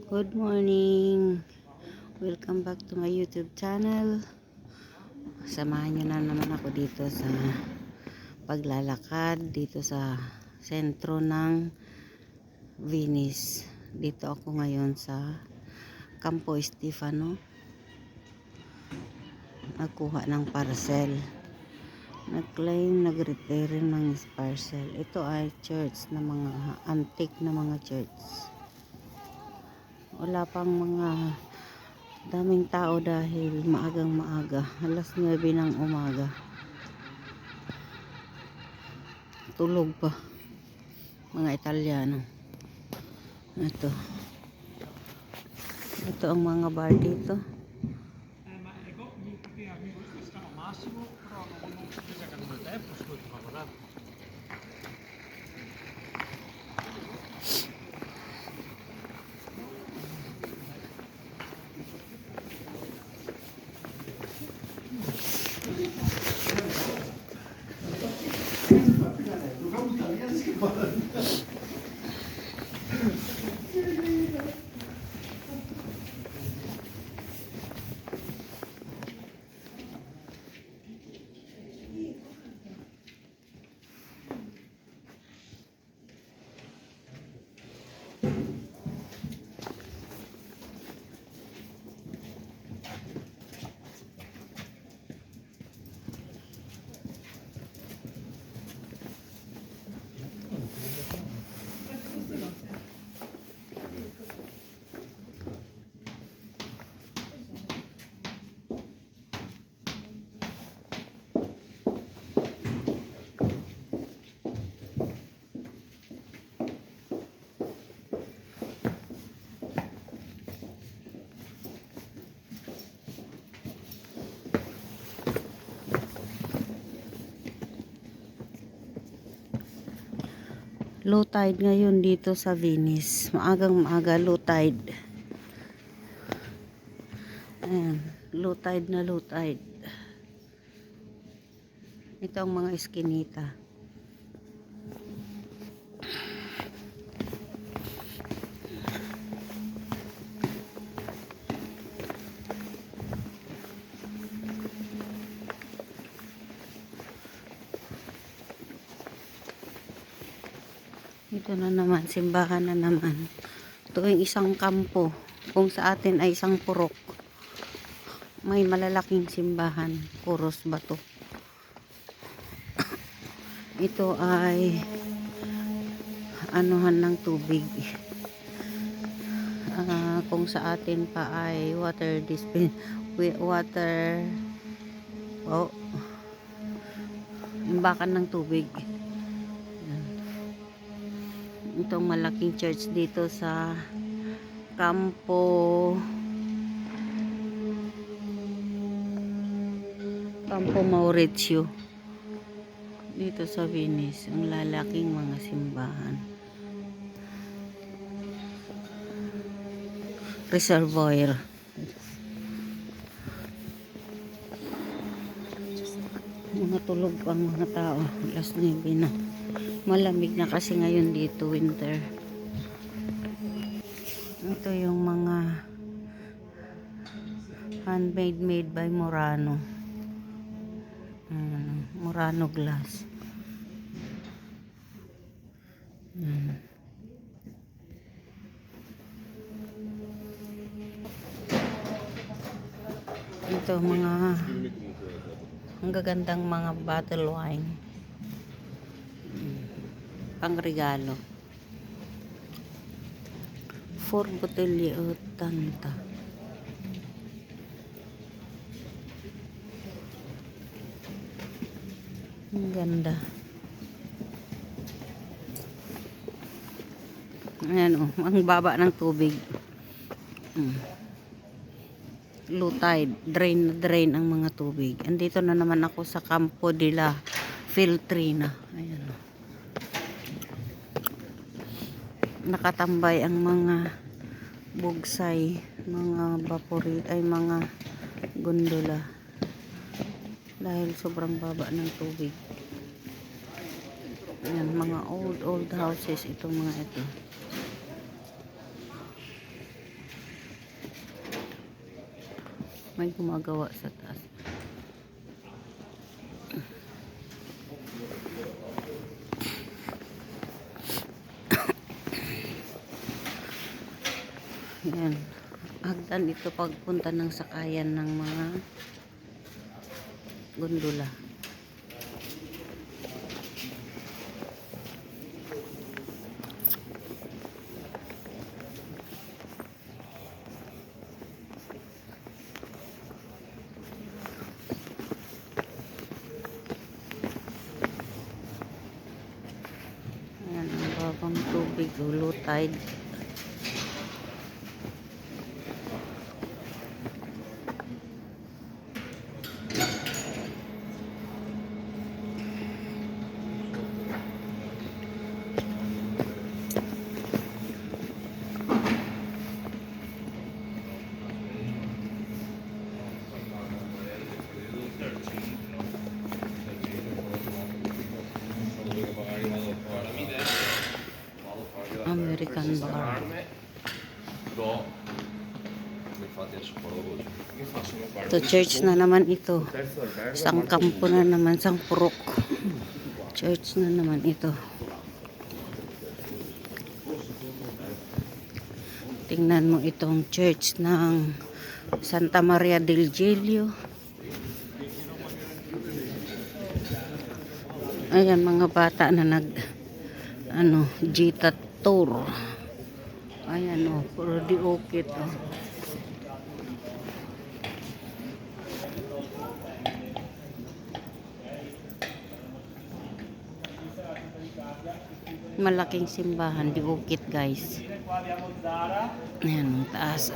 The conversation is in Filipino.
Good morning. Welcome back to my YouTube channel. Samahan nyo na naman ako dito sa paglalakad dito sa sentro ng Venice. Dito ako ngayon sa Campo Stefano. Nagkuha ng parcel. Nag-claim, nag-return ng parcel. Ito ay church na mga antique na mga church. Wala pang mga daming tao dahil maagang maaga, alas 9 ng umaga. Tulog pa mga Italyano. Ito ang mga bar dito. Low tide ngayon dito sa Venice. Maagang maaga low tide. Ayan, low tide na low tide. Ito ang mga eskinita. Ito na naman, simbahan na naman. Tuwing isang kampo, kung sa atin ay isang purok, may malalaking simbahan, puros bato. Ito ay anuhan ng tubig. Kung sa atin pa ay water imbakan ng tubig. Itong malaking church dito sa Campo Maurizio dito sa Venice. Ang lalaking mga simbahan, reservoir. Mga tulog ang mga tao, alas 9 na. Malamig na kasi ngayon dito, winter. Ito yung mga handmade, made by Murano. Murano glass. Ito mga ang gagandang mga bottle wine. Pang regalo. 4 botelye o tanta. Ang ganda. Ayan o, ang baba ng tubig. Low tide, drain na drain ang mga tubig. Andito na naman ako sa Campo della Filtrina. Ayan o. Nakatambay ang mga bugsay, mga mga gondola dahil sobrang baba ng tubig. Ayan, mga old houses itong mga ito. May gumagawa sa taas. Yan. Hagdan ito pagpunta ng sakayan ng mga gondola. Ayan ang babang tubig, low tide. American bar. Ito, church na naman ito. Isang kampo na naman, isang purok. Church na naman ito. Tingnan mo itong church ng Santa Maria del Giglio. Ayan, mga bata na Gita tour. Ayan puro diokit Malaking simbahan, diokit guys. Ayan, ang taas